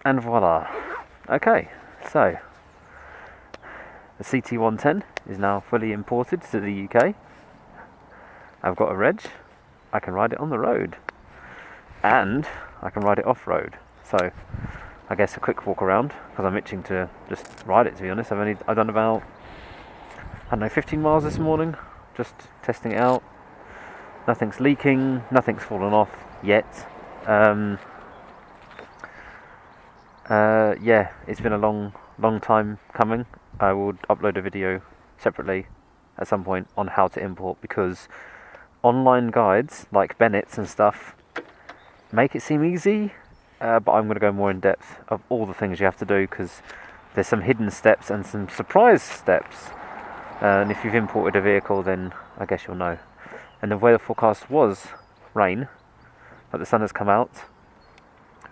And voila. Okay, so the CT110 is now fully imported to the UK. I've got a reg. I can ride it on the road, and I can ride it off-road. So I guess a quick walk around, because I'm itching to just ride it, to be honest. I've done about, I don't know, 15 miles this morning, just testing it out. Nothing's leaking, nothing's fallen off yet. Yeah, it's been a long time coming. I will upload a video separately at some point on how to import, because online guides like Bennett's and stuff make it seem easy, but I'm going to go more in depth of all the things you have to do, because there's some hidden steps and some surprise steps, and if you've imported a vehicle, then I guess you'll know. And the weather forecast was rain, but the sun has come out,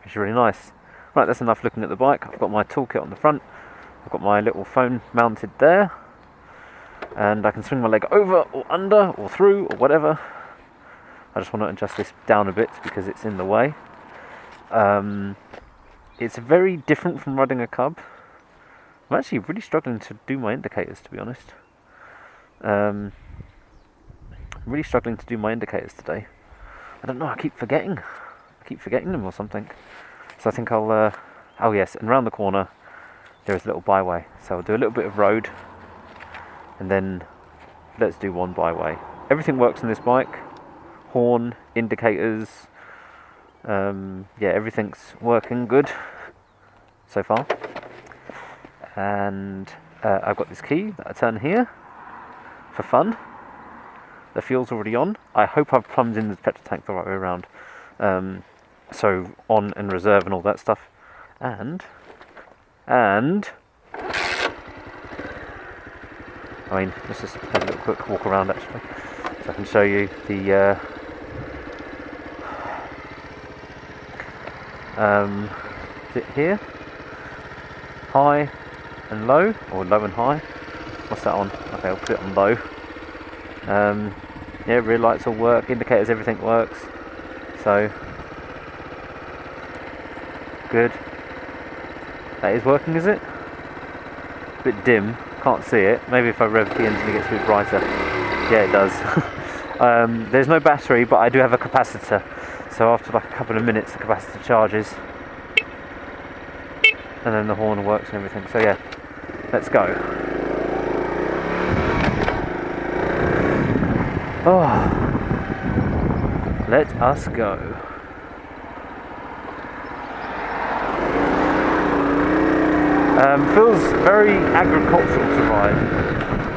which is really nice. Right, that's enough looking at the bike. I've got my toolkit on the front, I've got my little phone mounted there, and I can swing my leg over or under or through or whatever. I just want to adjust this down a bit because it's in the way. It's very different from riding a cub. I'm actually really struggling to do my indicators, to be honest. Really struggling to do my indicators today. I don't know, I keep forgetting them or something. So I think I'll, oh yes, and round the corner there is a little byway. So I'll do a little bit of road, and then let's do one byway. Everything works on this bike. Horn, indicators, yeah, everything's working good so far. And I've got this key that I turn here for fun. The fuel's already on. I hope I've plumbed in the petrol tank the right way around. So on and reserve and all that stuff. And I mean, let's just have a little quick walk around actually, so I can show you the is it here? High and low, or low and high? What's that on? Okay, I'll put it on low. Yeah, rear lights all work, indicators, everything works. So good. That is working, is it? A bit dim, can't see it. Maybe if I rev the engine it gets a bit brighter. Yeah, it does. There's no battery, but I do have a capacitor. So after like a couple of minutes the capacitor charges, and then the horn works and everything. So yeah, let's go. Oh, let us go. Feels very agricultural to ride.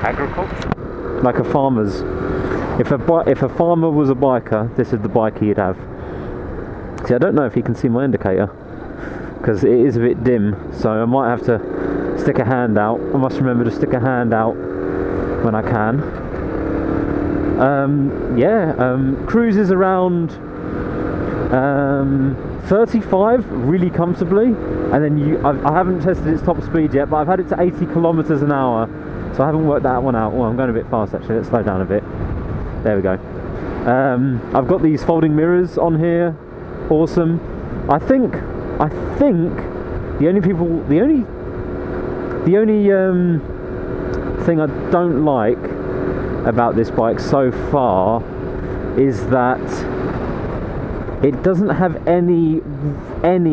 Agricultural? Like a farmer's. If a farmer was a biker, this is the bike he'd have. See, I don't know if you can see my indicator, because it is a bit dim, so I might have to stick a hand out. I must remember to stick a hand out when I can. Cruises around 35 really comfortably, and then I haven't tested its top speed yet, but I've had it to 80 kilometers an hour, so I haven't worked that one out. Well, I'm going a bit fast actually. Let's slow down a bit. There we go. I've got these folding mirrors on here. Awesome. I think the only thing I don't like about this bike so far is that it doesn't have any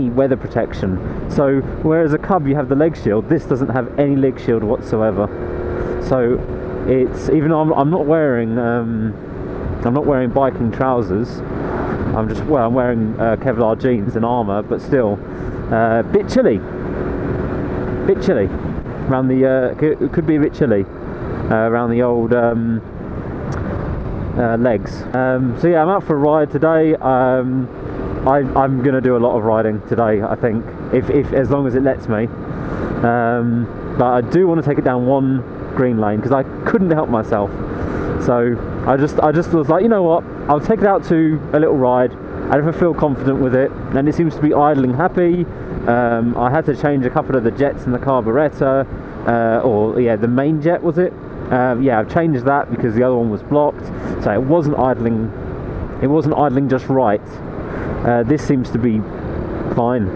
weather protection. So whereas a cub you have the leg shield, this doesn't have any leg shield whatsoever. So it's, even though I'm not wearing biking trousers, I'm wearing Kevlar jeans and armour, but still bit chilly around the it could be a bit chilly around the old legs. So yeah, I'm out for a ride today. I'm gonna do a lot of riding today, I think, if as long as it lets me. But I do want to take it down one green lane because I couldn't help myself. So I just was like, you know what, I'll take it out to a little ride, and if I feel confident with it, and it seems to be idling happy. I had to change a couple of the jets in the carburettor, the main jet was it? Yeah, I've changed that because the other one was blocked, so it wasn't idling just right. This seems to be fine.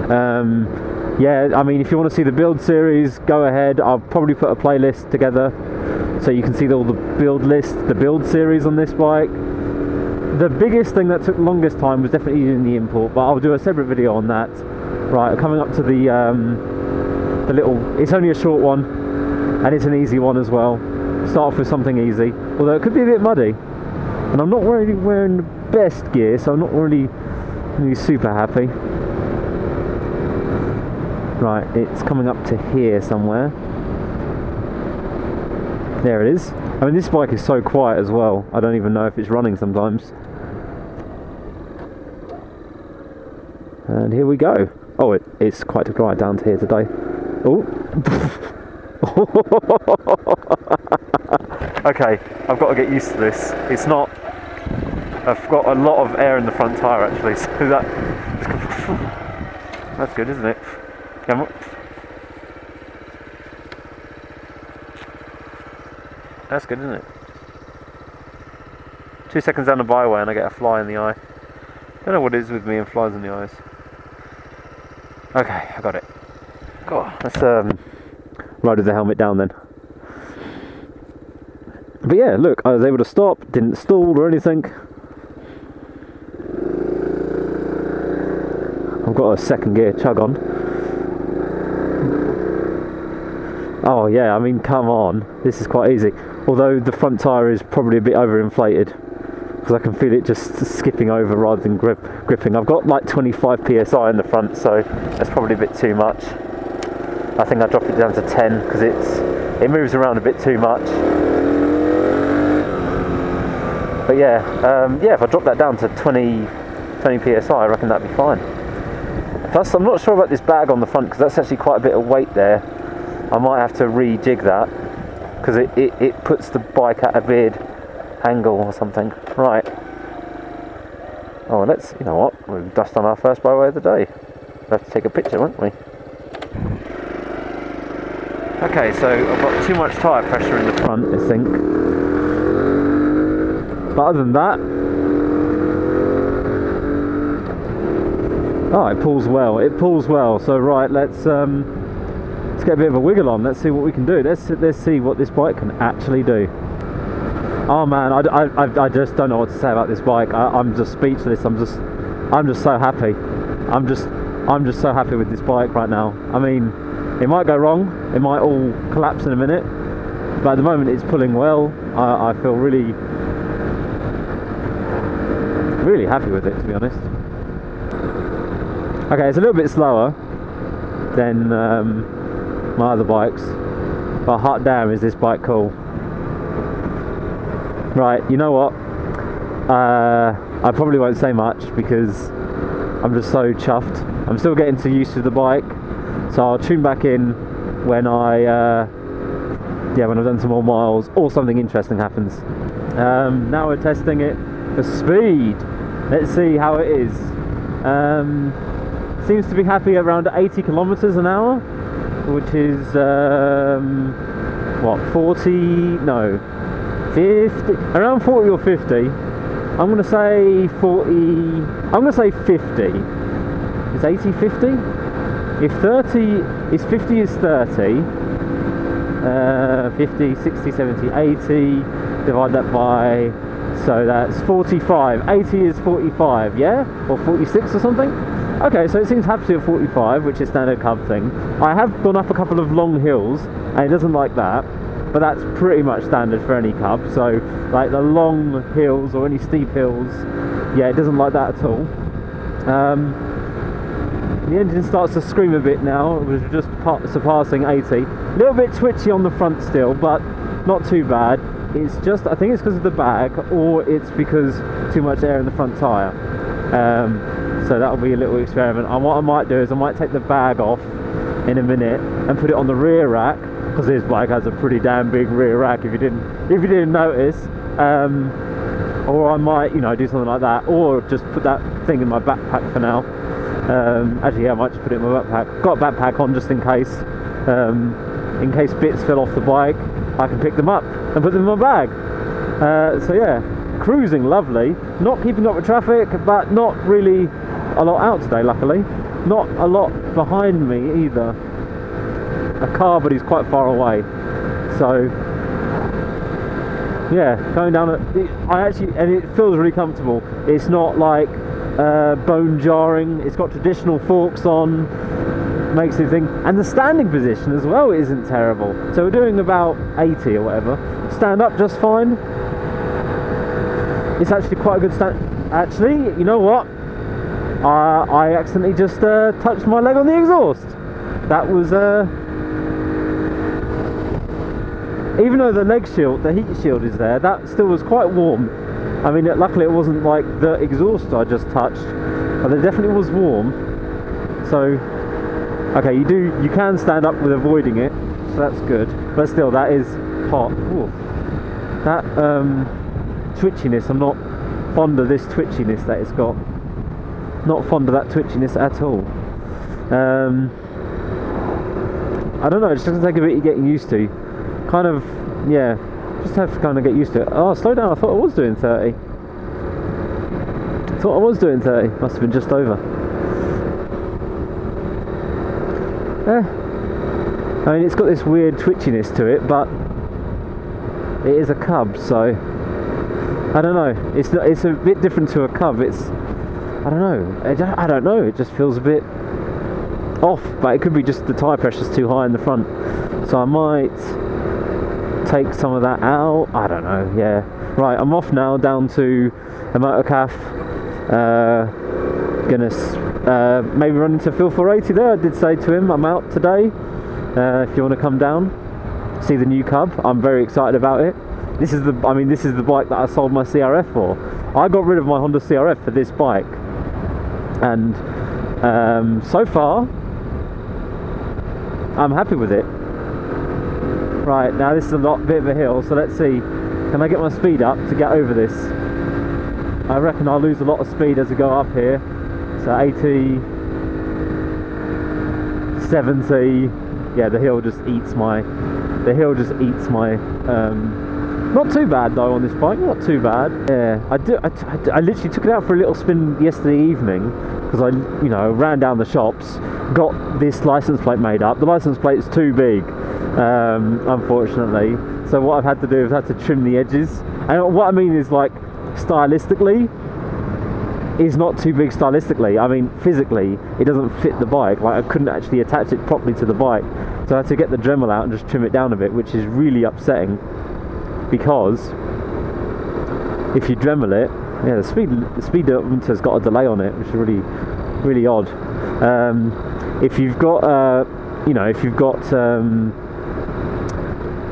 Yeah, I mean, if you want to see the build series, go ahead. I'll probably put a playlist together so you can see all the build list, the build series on this bike. The biggest thing that took longest time was definitely using the import, but I'll do a separate video on that. Right, coming up to the little, it's only a short one, and it's an easy one as well. Start off with something easy, although it could be a bit muddy. And I'm not really wearing the best gear, so I'm not really super happy. Right, it's coming up to here somewhere. There it is. I mean, this bike is so quiet as well. I don't even know if it's running sometimes. And here we go. Oh, it's quite dry down to here today. Oh. Okay, I've got to get used to this. It's not... I've got a lot of air in the front tyre actually, so that's good, isn't it? Come on. That's good, isn't it? 2 seconds down the byway and I get a fly in the eye. Don't know what it is with me and flies in the eyes. Okay, I got it. God, let's ride with the helmet down then. But yeah, look, I was able to stop, didn't stall or anything. I've got a second gear chug on. Oh yeah, I mean, come on, this is quite easy. Although the front tyre is probably a bit overinflated, because I can feel it just skipping over rather than gripping. I've got like 25 psi in the front, so that's probably a bit too much. I think I dropped it down to 10 because it moves around a bit too much. But yeah, yeah, if I drop that down to 20 psi, I reckon that'd be fine. Plus, I'm not sure about this bag on the front because that's actually quite a bit of weight there. I might have to rejig that because it puts the bike at a weird angle or something. Right. Oh, let's, you know what, we've just done our first byway of the day. We'll have to take a picture, won't we? Okay, so I've got too much tyre pressure in the front, I think. But other than that, oh, it pulls well. It pulls well. So right, let's get a bit of a wiggle on. Let's see what we can do. Let's see what this bike can actually do. Oh man, I just don't know what to say about this bike. I'm just speechless. I'm just so happy. I'm just so happy with this bike right now. I mean, it might go wrong. It might all collapse in a minute. But at the moment, it's pulling well. I feel really happy with it, to be honest. Okay, it's a little bit slower than my other bikes, but hot damn is this bike cool. Right, you know what, I probably won't say much because I'm just so chuffed. I'm still getting used to the bike, so I'll tune back in when when I've done some more miles or something interesting happens. Now we're testing it for speed. Let's see how it is. Seems to be happy around 80 kilometers an hour, which is what, 40? No, 50? Around 40 or 50. I'm gonna say 40. I'm gonna say 50. Is 80 50? If 30 is 50 is 30. 50, 60, 70, 80. Divide that by. So that's 45. 80 is 45, yeah? Or 46 or something? Okay, so it seems happy at 45, which is standard cub thing. I have gone up a couple of long hills, and it doesn't like that, but that's pretty much standard for any cub. So, like the long hills or any steep hills, yeah, it doesn't like that at all. The engine starts to scream a bit now. It was just surpassing 80. A little bit twitchy on the front still, but not too bad. It's just, I think it's because of the bag, or it's because too much air in the front tyre. So that'll be a little experiment. And what I might do is I might take the bag off in a minute and put it on the rear rack, because this bike has a pretty damn big rear rack if you didn't notice. Or I might, you know, do something like that, or just put that thing in my backpack for now. Actually, yeah, I might just put it in my backpack. Got a backpack on just in case bits fell off the bike. I can pick them up and put them in my bag. So yeah, cruising lovely. Not keeping up with traffic, but not really a lot out today, luckily. not a lot behind me either. A car, but he's quite far away. So yeah, going down and it feels really comfortable. It's not like bone jarring. It's got traditional forks on, makes you think, and the standing position as well isn't terrible. So we're doing about 80 or whatever. Stand up just fine. It's actually quite a good stand. Actually, you know what? I accidentally just touched my leg on the exhaust. That was even though the leg shield, the heat shield is there, that still was quite warm. I mean, luckily it wasn't like the exhaust I just touched, but it definitely was warm. So, okay, you can stand up with avoiding it, so that's good. But still, that is hot. Ooh. That twitchiness, I'm not fond of this twitchiness that it's got. Not fond of that twitchiness at all. I don't know, it's just gonna take a bit of getting used to. Kind of, yeah, just have to kind of get used to it. Oh, slow down, I thought I was doing 30. Thought I was doing 30, must have been just over. I mean, it's got this weird twitchiness to it, but it is a Cub, so I don't know. It's a bit different to a Cub. I don't know. It just feels a bit off, but it could be just the tyre pressure's too high in the front. So I might take some of that out. I don't know. Yeah. Right. I'm off now down to a motor cafe. Gonna maybe run into Phil 480 there. I did say to him I'm out today. If you want to come down, see the new Cub. I'm very excited about it. This is the bike that I sold my CRF for. I got rid of my Honda CRF for this bike, and so far I'm happy with it. Right, now this is a bit of a hill, so let's see, can I get my speed up to get over this? I reckon I'll lose a lot of speed as I go up here. So 80, 70, yeah, the hill just eats my not too bad though on this bike, not too bad. Yeah, I literally took it out for a little spin yesterday evening, because I ran down the shops, got this license plate made up. The license plate is too big, unfortunately, so what I've had to do is I've had to trim the edges. And what I mean is, like, stylistically, is not too big stylistically. I mean, physically, it doesn't fit the bike. Like, I couldn't actually attach it properly to the bike, so I had to get the Dremel out and just trim it down a bit, which is really upsetting, because if you Dremel it, yeah, the speedometer's got a delay on it, which is really, really odd. If you've got,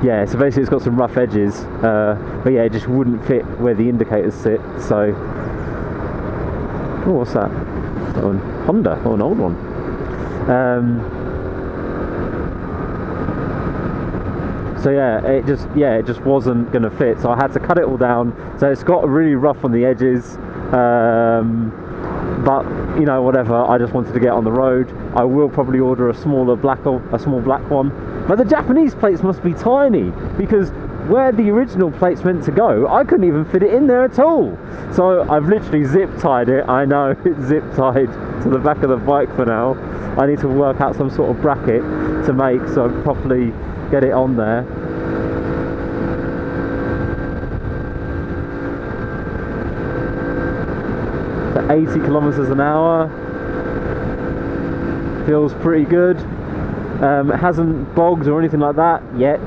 yeah, so basically it's got some rough edges, but yeah, it just wouldn't fit where the indicators sit. So, oh, what's that? Oh, Honda, an old one. So yeah, it just wasn't gonna fit. So I had to cut it all down. So it's got really rough on the edges, but whatever. I just wanted to get on the road. I will probably order a small black one. But the Japanese plates must be tiny, because where the original plate's meant to go, I couldn't even fit it in there at all. So I've literally zip tied it. I know, it's zip tied to the back of the bike for now. I need to work out some sort of bracket to make so I properly get it on there. So 80 kilometers an hour feels pretty good. It hasn't bogged or anything like that yet,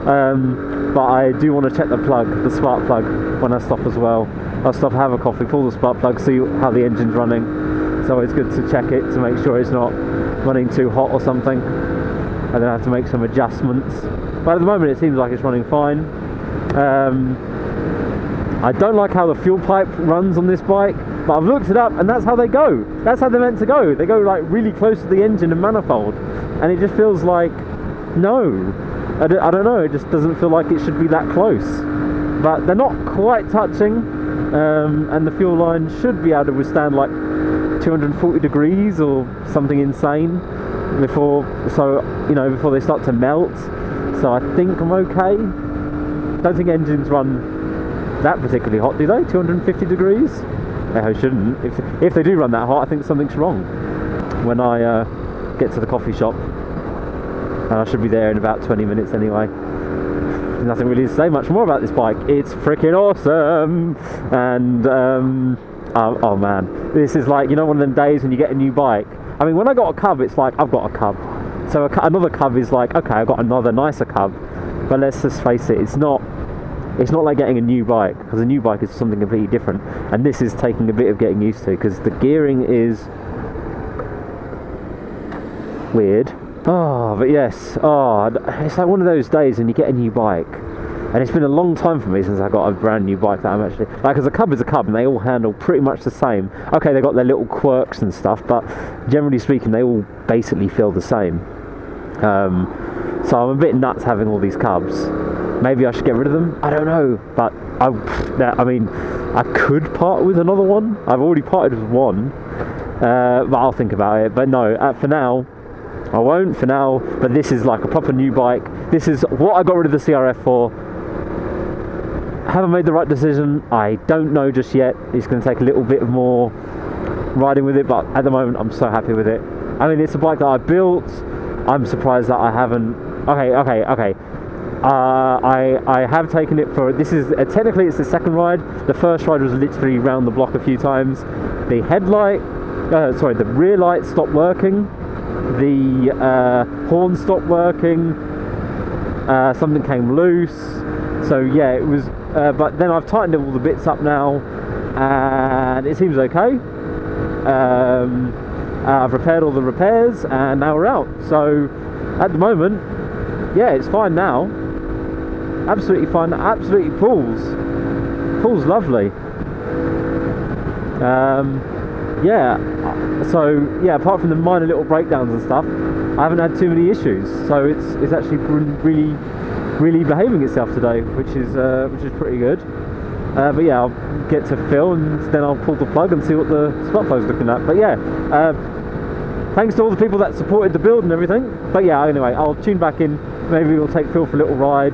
but I do want to check the spark plug, when I stop as well. I'll stop, have a coffee, pull the spark plug, see how the engine's running. So it's good to check it to make sure it's not running too hot or something, and then I have to make some adjustments. But at the moment it seems like it's running fine. I don't like how the fuel pipe runs on this bike, but I've looked it up and that's how they go. That's how they're meant to go. They go like really close to the engine and manifold, and it just feels like, no, I don't know, it just doesn't feel like it should be that close. But they're not quite touching, and the fuel line should be able to withstand like 240 degrees or something insane before they start to melt. So I think I'm okay. Don't think engines run that particularly hot, do they? 250 degrees? They shouldn't. If they do run that hot, I think something's wrong. when I get to the coffee shop, and I should be there in about 20 minutes anyway. There's nothing really to say much more about this bike. It's freaking awesome, and oh man, this is like, you know, one of them days when you get a new bike. I mean, when I got a cub, it's like I've got a cub, so another cub is like, okay, I've got another nicer cub. But let's just face it, it's not like getting a new bike, because a new bike is something completely different, and this is taking a bit of getting used to, because the gearing is weird. Oh, but yes, it's like one of those days when you get a new bike, and it's been a long time for me since I got a brand new bike that I'm actually, like, because a cub is a cub and they all handle pretty much the same. Okay, they got their little quirks and stuff, but generally speaking they all basically feel the same. So I'm a bit nuts having all these cubs. Maybe I should get rid of them, I don't know, but I mean, I could part with another one. I've already parted with one, but I'll think about it. But no, for now I won't, for now. But this is like a proper new bike. This is what I got rid of the CRF for. Haven't made the right decision, I don't know just yet. It's going to take a little bit more riding with it, but at the moment I'm so happy with it. I mean, it's a bike that I built. I'm surprised that I haven't. Okay. I have taken it for, this is technically it's the second ride. The first ride was literally round the block a few times. The the rear light stopped working. The horn stopped working. Something came loose. So yeah, it was. But then I've tightened all the bits up now, and it seems okay. I've repaired all the repairs, and now we're out. So at the moment, yeah, it's fine now. Absolutely fine. Absolutely pulls lovely. Yeah. So yeah, apart from the minor little breakdowns and stuff, I haven't had too many issues. So it's actually really behaving itself today, which is pretty good. But yeah, I'll get to Phil and then I'll pull the plug and see what the spark plug's looking at. But yeah, thanks to all the people that supported the build and everything. But yeah, anyway, I'll tune back in. Maybe we'll take Phil for a little ride,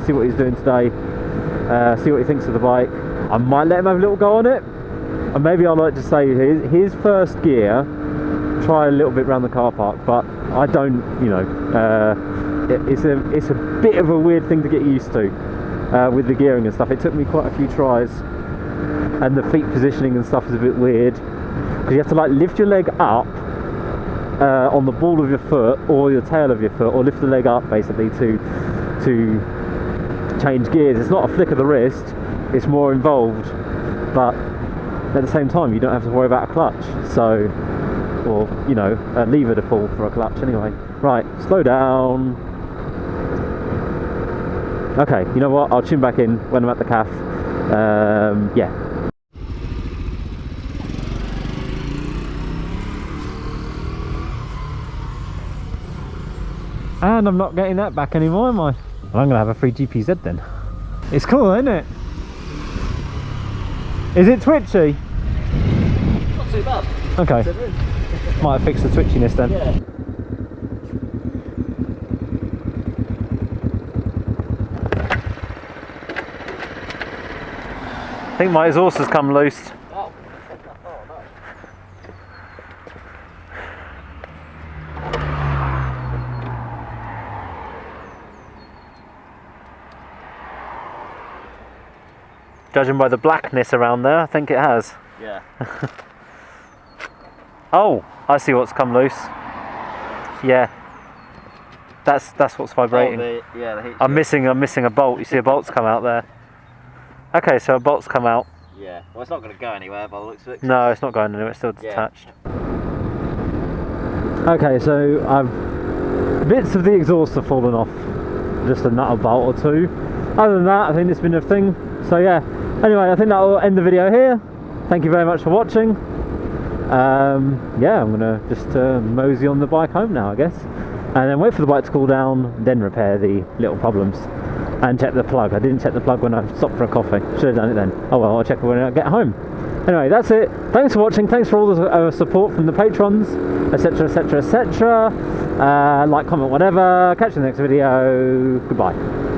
see what he's doing today, see what he thinks of the bike. I might let him have a little go on it, and maybe I'd like to say his first gear, try a little bit around the car park. But I don't, you know, it's a bit of a weird thing to get used to with the gearing and stuff. It took me quite a few tries, and the feet positioning and stuff is a bit weird, because you have to like lift your leg up on the ball of your foot or your tail of your foot, or lift the leg up basically to change gears. It's not a flick of the wrist, it's more involved, but at the same time you don't have to worry about a clutch, so, or you know, a lever to pull for a clutch anyway. Right, slow down. Okay, you know what, I'll tune back in when I'm at the cafe. Yeah. And I'm not getting that back anymore, am I? Well, I'm gonna have a free GPZ then. It's cool, isn't it? Is it twitchy? Not too bad. Okay. Might have fixed the twitchiness then. Yeah. I think my exhaust has come loose. Oh. Judging by the blackness around there, I think it has. Yeah. Oh, I see what's come loose. Yeah. That's what's vibrating. Oh, the heat I'm missing a bolt. You see a bolt's come out there. Okay, so a bolt's come out. Yeah. Well, it's not going to go anywhere by the looks of it. No, it's not going anywhere. It's still detached. Okay, so bits of the exhaust have fallen off. Just a nut or bolt or two. Other than that, I think it's been a thing. So yeah. Anyway, I think that will end the video here. Thank you very much for watching. Yeah, I'm gonna just mosey on the bike home now, I guess, and then wait for the bike to cool down, then repair the little problems and check the plug. I didn't check the plug when I stopped for a coffee. Should have done it then. Oh well, I'll check it when I get home. Anyway, that's it. Thanks for watching. Thanks for all the support from the patrons, etc, etc, etc. Like, comment, whatever. Catch you in the next video. Goodbye.